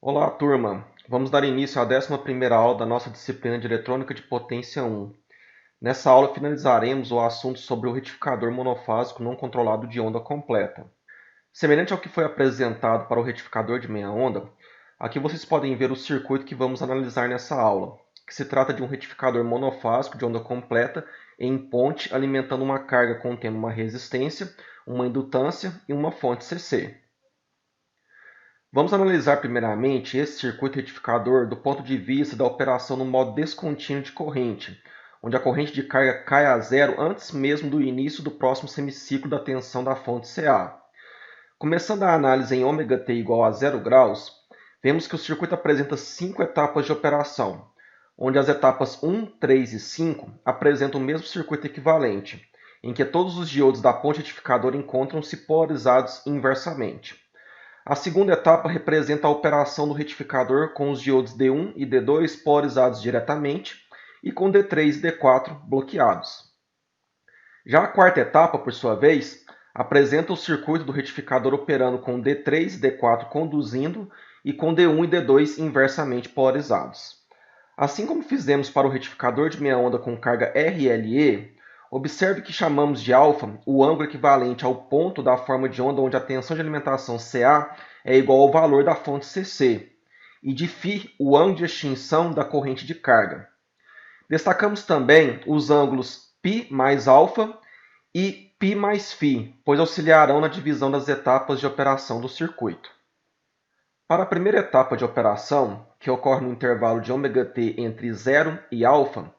Olá, turma! Vamos dar início à 11ª aula da nossa disciplina de Eletrônica de Potência 1. Nessa aula finalizaremos o assunto sobre o retificador monofásico não controlado de onda completa. Semelhante ao que foi apresentado para o retificador de meia onda, aqui vocês podem ver o circuito que vamos analisar nessa aula, que se trata de um retificador monofásico de onda completa em ponte alimentando uma carga contendo uma resistência, uma indutância e uma fonte CC. Vamos analisar primeiramente esse circuito retificador do ponto de vista da operação no modo descontínuo de corrente, onde a corrente de carga cai a zero antes mesmo do início do próximo semiciclo da tensão da fonte CA. Começando a análise em ômega-t igual a 0 graus, vemos que o circuito apresenta 5 etapas de operação, onde as etapas 1, 3 e 5 apresentam o mesmo circuito equivalente, em que todos os diodos da ponte retificadora encontram-se polarizados inversamente. A segunda etapa representa a operação do retificador com os diodos D1 e D2 polarizados diretamente e com D3 e D4 bloqueados. Já a quarta etapa, por sua vez, apresenta o circuito do retificador operando com D3 e D4 conduzindo e com D1 e D2 inversamente polarizados. Assim como fizemos para o retificador de meia onda com carga RLE, observe que chamamos de alfa o ângulo equivalente ao ponto da forma de onda onde a tensão de alimentação CA é igual ao valor da fonte CC, e de φ o ângulo de extinção da corrente de carga. Destacamos também os ângulos π mais alfa e π mais φ, pois auxiliarão na divisão das etapas de operação do circuito. Para a primeira etapa de operação, que ocorre no intervalo de ômega-t entre 0 e alfa,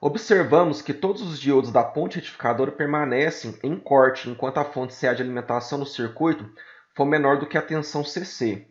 observamos que todos os diodos da ponte retificadora permanecem em corte enquanto a fonte CA de alimentação no circuito for menor do que a tensão CC.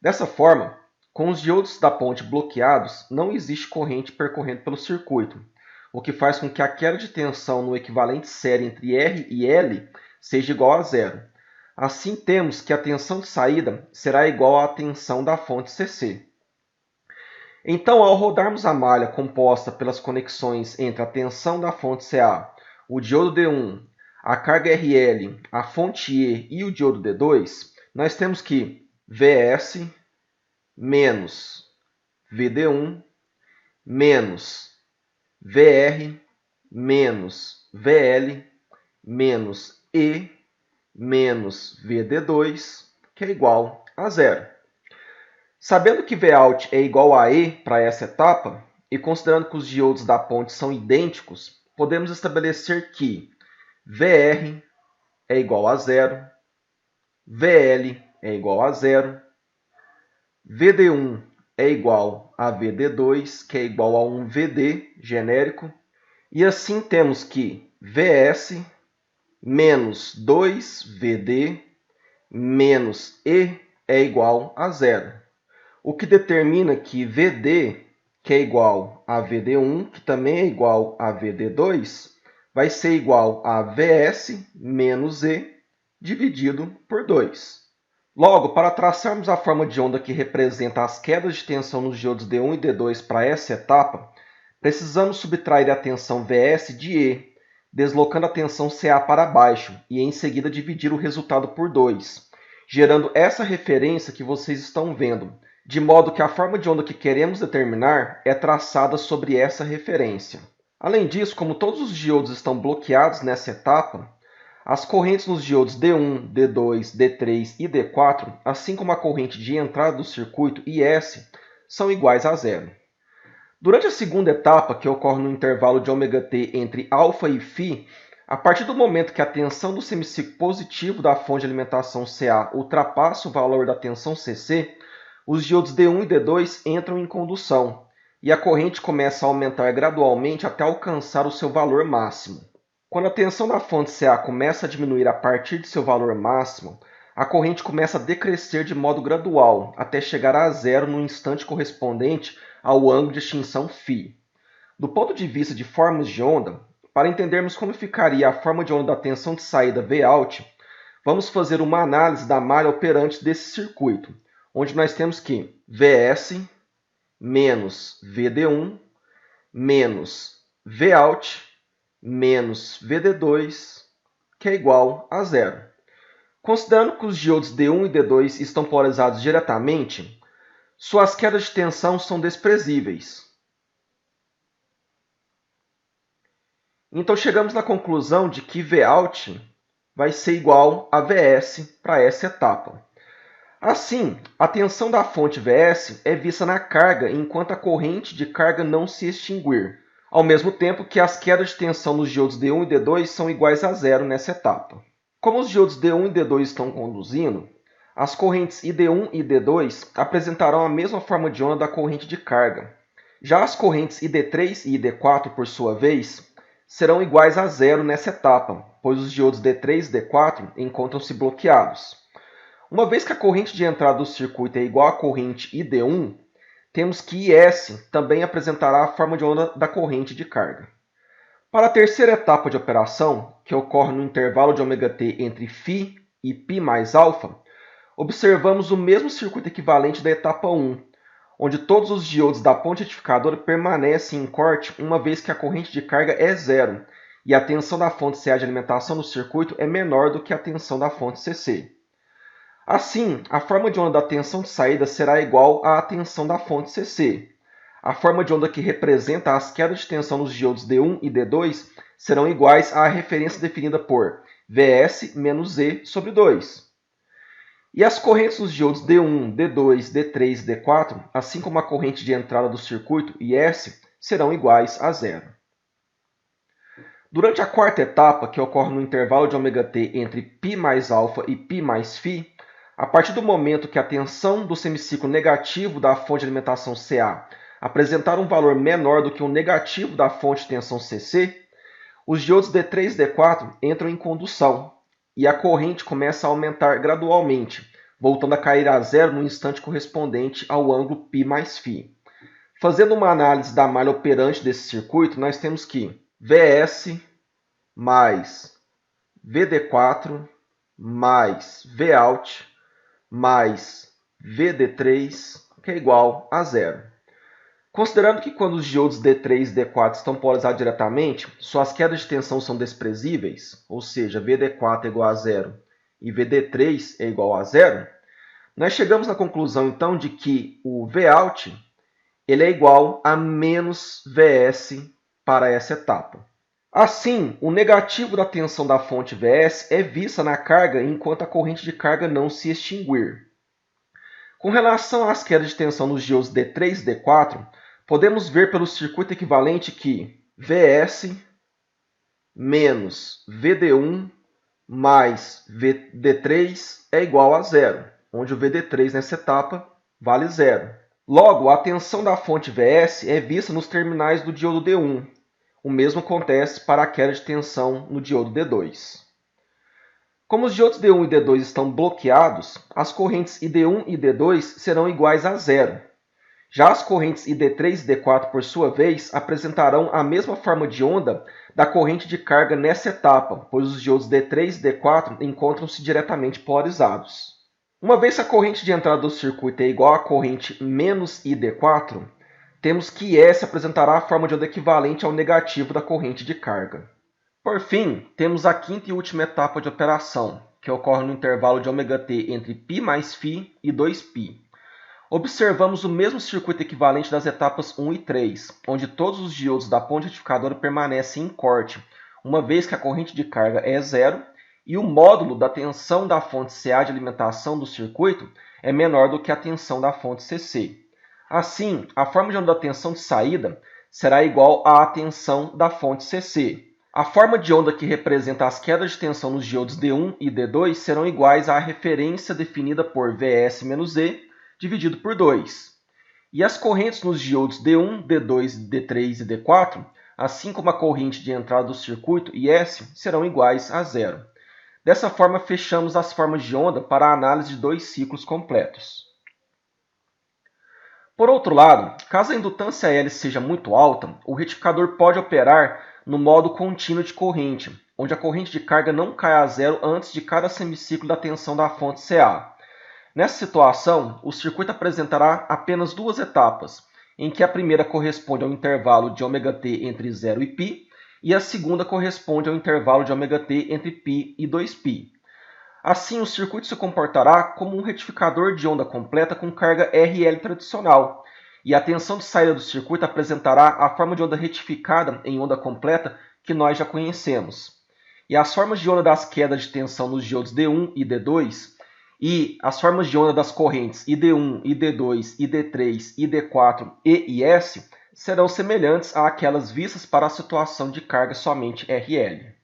Dessa forma, com os diodos da ponte bloqueados, não existe corrente percorrendo pelo circuito, o que faz com que a queda de tensão no equivalente série entre R e L seja igual a zero. Assim, temos que a tensão de saída será igual à tensão da fonte CC. Então, ao rodarmos a malha composta pelas conexões entre a tensão da fonte CA, o diodo D1, a carga RL, a fonte E e o diodo D2, nós temos que VS menos VD1 menos VR menos VL menos E menos VD2, que é igual a zero. Sabendo que Vout é igual a E para essa etapa, e considerando que os diodos da ponte são idênticos, podemos estabelecer que VR é igual a zero, VL é igual a zero, VD1 é igual a VD2, que é igual a um VD genérico, e assim temos que VS menos 2VD menos E é igual a zero. O que determina que VD, que é igual a VD1, que também é igual a VD2, vai ser igual a VS menos E dividido por 2. Logo, para traçarmos a forma de onda que representa as quedas de tensão nos diodos D1 e D2 para essa etapa, precisamos subtrair a tensão VS de E, deslocando a tensão CA para baixo e em seguida dividir o resultado por 2, gerando essa referência que vocês estão vendo, de modo que a forma de onda que queremos determinar é traçada sobre essa referência. Além disso, como todos os diodos estão bloqueados nessa etapa, as correntes nos diodos D1, D2, D3 e D4, assim como a corrente de entrada do circuito IS, são iguais a zero. Durante a segunda etapa, que ocorre no intervalo de ômega-t entre alfa e φ, a partir do momento que a tensão do semiciclo positivo da fonte de alimentação CA ultrapassa o valor da tensão CC, os diodos D1 e D2 entram em condução, e a corrente começa a aumentar gradualmente até alcançar o seu valor máximo. Quando a tensão da fonte CA começa a diminuir a partir de seu valor máximo, a corrente começa a decrescer de modo gradual, até chegar a zero no instante correspondente ao ângulo de extinção φ. Do ponto de vista de formas de onda, para entendermos como ficaria a forma de onda da tensão de saída Vout, vamos fazer uma análise da malha operante desse circuito, onde nós temos que VS menos VD1 menos Vout menos VD2, que é igual a zero. Considerando que os diodos D1 e D2 estão polarizados diretamente, suas quedas de tensão são desprezíveis. Então chegamos na conclusão de que Vout vai ser igual a Vs para essa etapa. Assim, a tensão da fonte Vs é vista na carga enquanto a corrente de carga não se extinguir, ao mesmo tempo que as quedas de tensão nos diodos D1 e D2 são iguais a zero nessa etapa. Como os diodos D1 e D2 estão conduzindo, as correntes ID1 e ID2 apresentarão a mesma forma de onda da corrente de carga. Já as correntes ID3 e ID4, por sua vez, serão iguais a zero nessa etapa, pois os diodos D3 e D4 encontram-se bloqueados. Uma vez que a corrente de entrada do circuito é igual à corrente ID1, temos que IS também apresentará a forma de onda da corrente de carga. Para a terceira etapa de operação, que ocorre no intervalo de ômega-t entre φ e π mais alfa, observamos o mesmo circuito equivalente da etapa 1, onde todos os diodos da ponte retificadora permanecem em corte uma vez que a corrente de carga é zero e a tensão da fonte CA de alimentação do circuito é menor do que a tensão da fonte CC. Assim, a forma de onda da tensão de saída será igual à tensão da fonte CC. A forma de onda que representa as quedas de tensão nos diodos D1 e D2 serão iguais à referência definida por Vs menos E sobre 2. E as correntes nos diodos D1, D2, D3 e D4, assim como a corrente de entrada do circuito, IS, serão iguais a zero. Durante a quarta etapa, que ocorre no intervalo de ômega-t entre π mais alfa e π mais φ, a partir do momento que a tensão do semiciclo negativo da fonte de alimentação CA apresentar um valor menor do que o negativo da fonte de tensão CC, os diodos D3 e D4 entram em condução e a corrente começa a aumentar gradualmente, voltando a cair a zero no instante correspondente ao ângulo π mais φ. Fazendo uma análise da malha operante desse circuito, nós temos que Vs mais Vd4 mais Vout mais Vd3, que é igual a zero. Considerando que quando os diodos D3 e D4 estão polarizados diretamente, suas quedas de tensão são desprezíveis, ou seja, Vd4 é igual a zero e Vd3 é igual a zero, nós chegamos na conclusão, então, de que o Vout ele é igual a menos Vs para essa etapa. Assim, o negativo da tensão da fonte Vs é vista na carga enquanto a corrente de carga não se extinguir. Com relação às quedas de tensão nos diodos D3 e D4, podemos ver pelo circuito equivalente que Vs menos Vd1 mais Vd3 é igual a zero, onde o Vd3 nessa etapa vale zero. Logo, a tensão da fonte Vs é vista nos terminais do diodo D1. O mesmo acontece para a queda de tensão no diodo D2. Como os diodos D1 e D2 estão bloqueados, as correntes ID1 e D2 serão iguais a zero. Já as correntes ID3 e D4, por sua vez, apresentarão a mesma forma de onda da corrente de carga nessa etapa, pois os diodos D3 e D4 encontram-se diretamente polarizados. Uma vez que a corrente de entrada do circuito é igual à corrente menos ID4, temos que IS apresentará a forma de onda equivalente ao negativo da corrente de carga. Por fim, temos a quinta e última etapa de operação, que ocorre no intervalo de ômega-t entre π mais φ e 2π. Observamos o mesmo circuito equivalente das etapas 1 e 3, onde todos os diodos da ponte retificadora permanecem em corte, uma vez que a corrente de carga é zero e o módulo da tensão da fonte CA de alimentação do circuito é menor do que a tensão da fonte CC. Assim, a forma de onda da tensão de saída será igual à tensão da fonte CC. A forma de onda que representa as quedas de tensão nos diodos D1 e D2 serão iguais à referência definida por Vs menos E dividido por 2. E as correntes nos diodos D1, D2, D3 e D4, assim como a corrente de entrada do circuito IS, serão iguais a zero. Dessa forma, fechamos as formas de onda para a análise de dois ciclos completos. Por outro lado, caso a indutância L seja muito alta, o retificador pode operar no modo contínuo de corrente, onde a corrente de carga não cai a zero antes de cada semiciclo da tensão da fonte CA. Nessa situação, o circuito apresentará apenas duas etapas, em que a primeira corresponde ao intervalo de ômega-t entre 0 e π, e a segunda corresponde ao intervalo de ômega-t entre π e 2π. Assim, o circuito se comportará como um retificador de onda completa com carga RL tradicional, e a tensão de saída do circuito apresentará a forma de onda retificada em onda completa que nós já conhecemos. E as formas de onda das quedas de tensão nos diodos D1 e D2 e as formas de onda das correntes ID1, ID2, ID3, ID4 e IS serão semelhantes àquelas vistas para a situação de carga somente RL.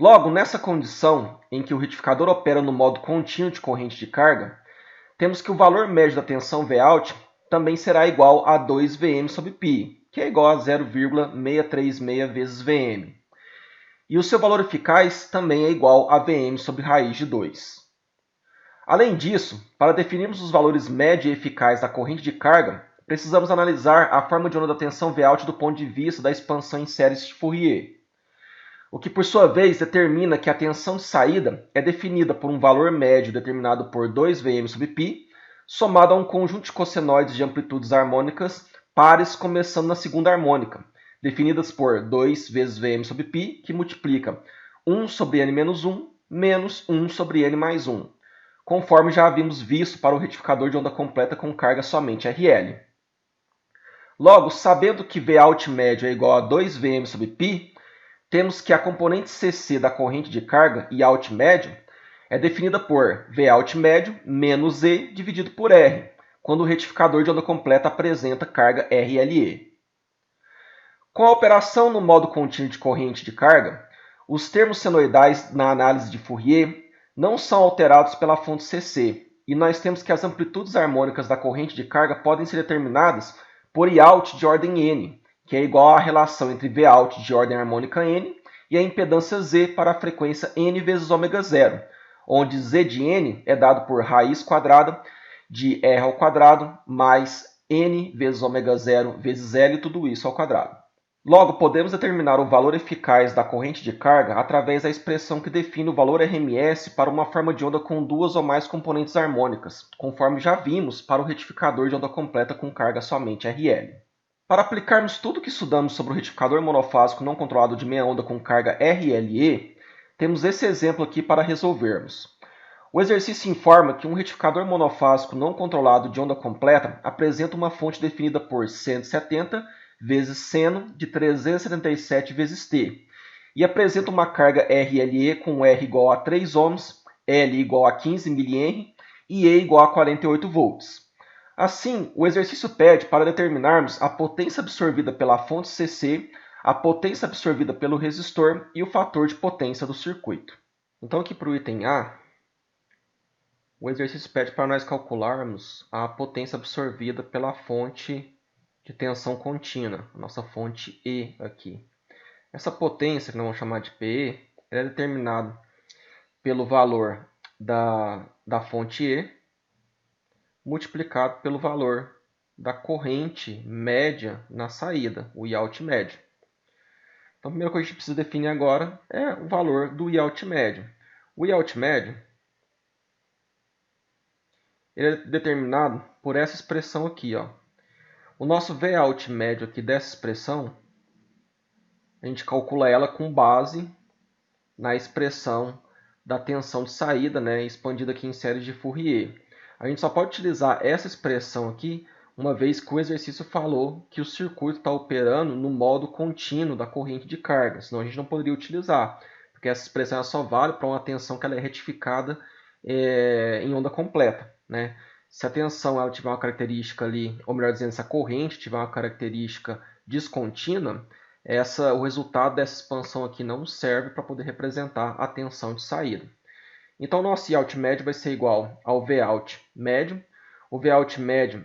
Logo, nessa condição em que o retificador opera no modo contínuo de corrente de carga, temos que o valor médio da tensão Vout também será igual a 2 Vm sobre π, que é igual a 0,636 vezes Vm. E o seu valor eficaz também é igual a Vm sobre raiz de 2. Além disso, para definirmos os valores médio e eficaz da corrente de carga, precisamos analisar a forma de onda da tensão Vout do ponto de vista da expansão em séries de Fourier, o que por sua vez determina que a tensão de saída é definida por um valor médio determinado por 2 Vm sobre π, somado a um conjunto de cossenoides de amplitudes harmônicas pares começando na segunda harmônica, definidas por 2 vezes Vm sobre π, que multiplica 1 sobre n menos 1 menos 1 sobre n mais 1, conforme já havíamos visto para o retificador de onda completa com carga somente RL. Logo, sabendo que Vout médio é igual a 2 Vm sobre π, temos que a componente CC da corrente de carga, Iout médio, é definida por Vout médio menos E dividido por R, quando o retificador de onda completa apresenta carga RLE. Com a operação no modo contínuo de corrente de carga, os termos senoidais na análise de Fourier não são alterados pela fonte CC, e nós temos que as amplitudes harmônicas da corrente de carga podem ser determinadas por Iout de ordem n, que é igual à relação entre Vout de ordem harmônica n e a impedância Z para a frequência n vezes ômega zero, onde Z de n é dado por raiz quadrada de R ao quadrado mais n vezes ômega zero vezes L, tudo isso ao quadrado. Logo, podemos determinar o valor eficaz da corrente de carga através da expressão que define o valor RMS para uma forma de onda com duas ou mais componentes harmônicas, conforme já vimos para o retificador de onda completa com carga somente RL. Para aplicarmos tudo o que estudamos sobre o retificador monofásico não controlado de meia onda com carga RLE, temos esse exemplo aqui para resolvermos. O exercício informa que um retificador monofásico não controlado de onda completa apresenta uma fonte definida por 170 vezes seno de 377 vezes T, e apresenta uma carga RLE com R igual a 3 ohms, L igual a 15 mH e E igual a 48 volts. Assim, o exercício pede para determinarmos a potência absorvida pela fonte CC, a potência absorvida pelo resistor e o fator de potência do circuito. Então, aqui para o item A, o exercício pede para nós calcularmos a potência absorvida pela fonte de tensão contínua, a nossa fonte E aqui. Essa potência, que nós vamos chamar de PE, é determinada pelo valor da fonte E multiplicado pelo valor da corrente média na saída, o Iout médio. Então, a primeira coisa que a gente precisa definir agora é o valor do Iout médio. O Iout médio ele é determinado por essa expressão aqui. Ó. O nosso Vout médio aqui dessa expressão, a gente calcula ela com base na expressão da tensão de saída, né, expandida aqui em séries de Fourier. A gente só pode utilizar essa expressão aqui uma vez que o exercício falou que o circuito está operando no modo contínuo da corrente de carga, senão a gente não poderia utilizar, porque essa expressão só vale para uma tensão que ela é retificada em onda completa. Né? Se a tensão ela tiver uma característica ali, ou melhor dizendo, se a corrente tiver uma característica descontínua, o resultado dessa expansão aqui não serve para poder representar a tensão de saída. Então, nosso Iout médio vai ser igual ao Vout médio. O Vout médio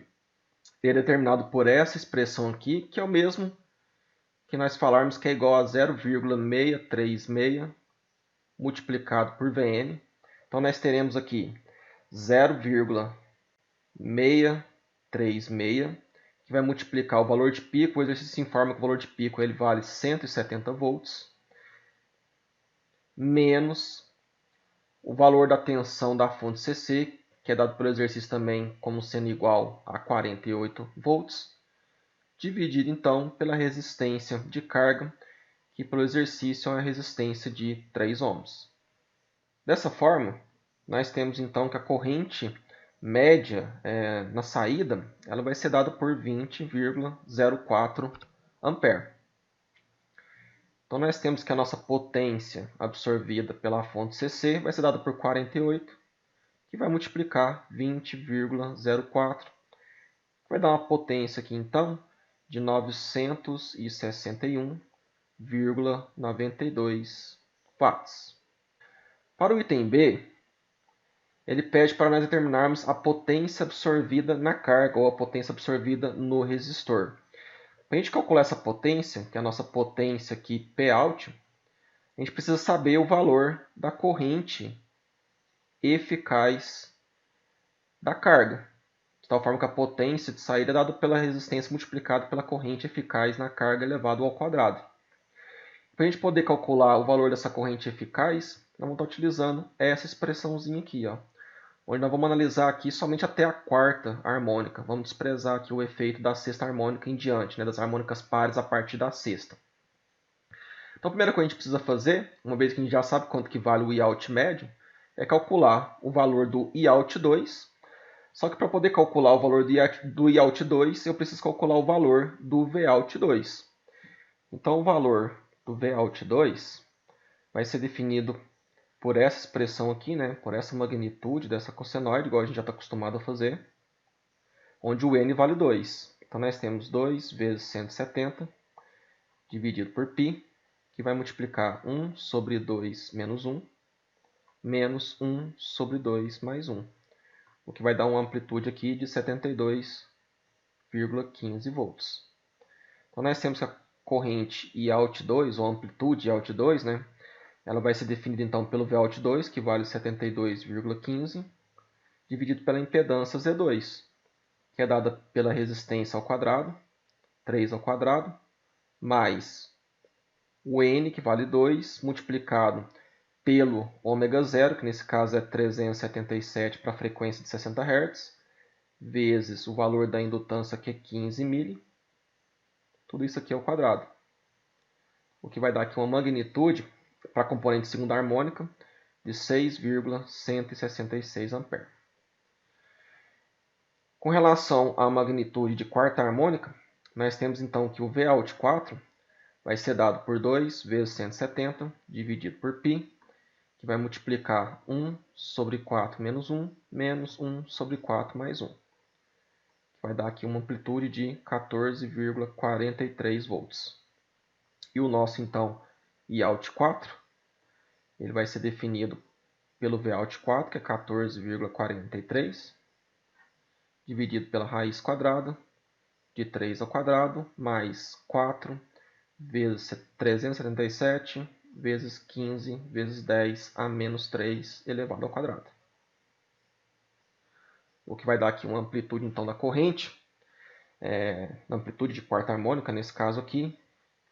é determinado por essa expressão aqui, que é o mesmo que nós falarmos que é igual a 0,636 multiplicado por Vn. Então, nós teremos aqui 0,636, que vai multiplicar o valor de pico. O exercício informa que o valor de pico ele vale 170 volts, menos o valor da tensão da fonte CC, que é dado pelo exercício também como sendo igual a 48 volts, dividido então pela resistência de carga, que pelo exercício é uma resistência de 3 ohms. Dessa forma, nós temos então que a corrente média na saída ela vai ser dada por 20,04 ampere. Então nós temos que a nossa potência absorvida pela fonte CC vai ser dada por 48, que vai multiplicar 20,04, vai dar uma potência aqui então de 961,92 watts. Para o item B, ele pede para nós determinarmos a potência absorvida na carga ou a potência absorvida no resistor. Para a gente calcular essa potência, que é a nossa potência aqui Pout, a gente precisa saber o valor da corrente eficaz da carga, de tal forma que a potência de saída é dada pela resistência multiplicada pela corrente eficaz na carga elevado ao quadrado. Para a gente poder calcular o valor dessa corrente eficaz, nós vamos estar utilizando essa expressãozinha aqui, onde nós vamos analisar aqui somente até a quarta harmônica. Vamos desprezar aqui o efeito da sexta harmônica em diante, das harmônicas pares a partir da sexta. Então, a primeira coisa que a gente precisa fazer, uma vez que a gente já sabe quanto que vale o Iout médio, é calcular o valor do Iout2. Só que para poder calcular o valor do Iout2, eu preciso calcular o valor do Vout2. Então, o valor do Vout2 vai ser definido por essa expressão aqui, por essa magnitude dessa cossenoide, igual a gente já está acostumado a fazer, onde o n vale 2. Então, nós temos 2 vezes 170 dividido por π, que vai multiplicar 1 sobre 2 menos 1, menos 1 sobre 2 mais 1, o que vai dar uma amplitude aqui de 72,15 volts. Então, nós temos que a corrente Iout2, ou a amplitude Iout2, ela vai ser definida então pelo Vout2, que vale 72,15, dividido pela impedância Z2, que é dada pela resistência ao quadrado, 3 ao quadrado, mais o N, que vale 2, multiplicado pelo ômega 0, que nesse caso é 377 para a frequência de 60 Hz, vezes o valor da indutância, que é 15 mili, tudo isso aqui ao quadrado. O que vai dar aqui uma magnitude para a componente segunda harmônica de 6,166 ampere. Com relação à magnitude de quarta harmônica, nós temos então que o Vout4 vai ser dado por 2 vezes 170 dividido por π, que vai multiplicar 1 sobre 4 menos 1, menos 1 sobre 4 mais 1. Vai dar aqui uma amplitude de 14,43 volts. E o nosso, então, Iout4, ele vai ser definido pelo Vout4, que é 14,43, dividido pela raiz quadrada de 3 ao quadrado, mais 4 vezes 377, vezes 15, vezes 10 a menos 3 elevado ao quadrado. O que vai dar aqui uma amplitude, então, da corrente, na amplitude de quarta harmônica, nesse caso aqui,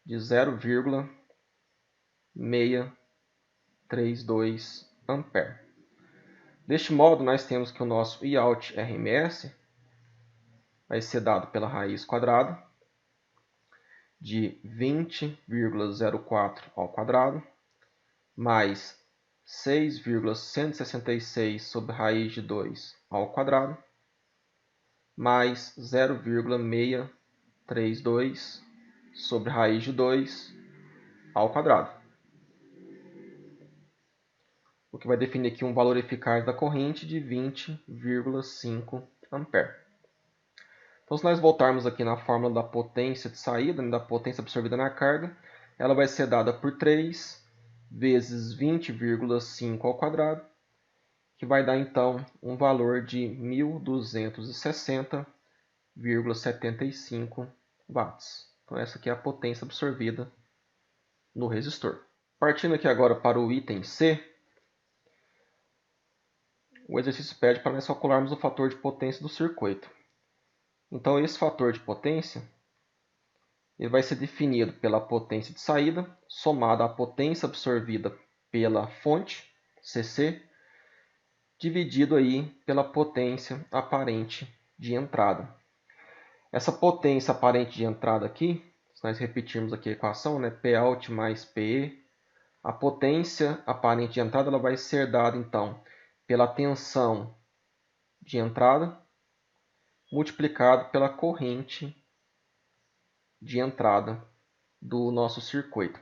de 0,632 ampere. Deste modo, nós temos que o nosso Iout RMS vai ser dado pela raiz quadrada de 20,04 ao quadrado, mais 6,166 sobre raiz de 2 ao quadrado, mais 0,632 sobre raiz de 2 ao quadrado. O que vai definir aqui um valor eficaz da corrente de 20,5 ampere. Então, se nós voltarmos aqui na fórmula da potência de saída, da potência absorvida na carga, ela vai ser dada por 3 vezes 20,5 ao quadrado, que vai dar, então, um valor de 1.260,75 watts. Então, essa aqui é a potência absorvida no resistor. Partindo aqui agora para o item C, o exercício pede para nós calcularmos o fator de potência do circuito. Então, esse fator de potência ele vai ser definido pela potência de saída, somada à potência absorvida pela fonte, CC, dividido aí pela potência aparente de entrada. Essa potência aparente de entrada aqui, se nós repetirmos aqui a equação, Pout mais PE A potência aparente de entrada ela vai ser dada, então, pela tensão de entrada multiplicado pela corrente de entrada do nosso circuito.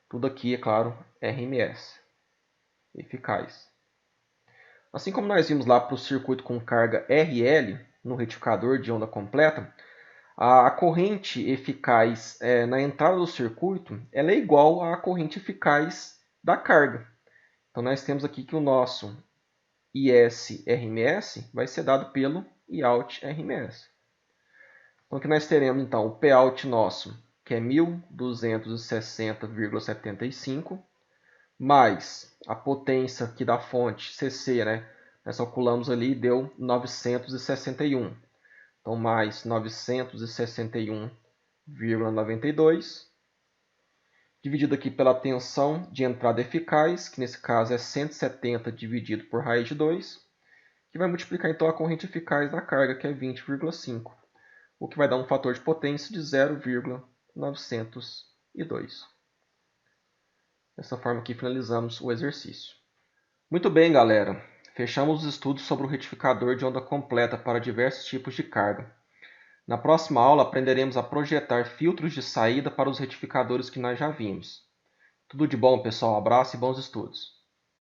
Tudo aqui, é claro, RMS, eficaz. Assim como nós vimos lá para o circuito com carga RL, no retificador de onda completa, a corrente eficaz na entrada do circuito ela é igual à corrente eficaz da carga. Então nós temos aqui que o nosso IS-RMS vai ser dado pelo IOUT-RMS. Então aqui nós teremos então o Pout nosso, que é 1260,75, mais a potência aqui da fonte CC, né? Nós calculamos ali e deu 961. Então mais 961,92, dividido aqui pela tensão de entrada eficaz, que nesse caso é 170 dividido por raiz de 2, que vai multiplicar então a corrente eficaz da carga, que é 20,5, o que vai dar um fator de potência de 0,902. Dessa forma aqui finalizamos o exercício. Muito bem, galera. Fechamos os estudos sobre o retificador de onda completa para diversos tipos de carga. Na próxima aula aprenderemos a projetar filtros de saída para os retificadores que nós já vimos. Tudo de bom, pessoal. Abraço e bons estudos.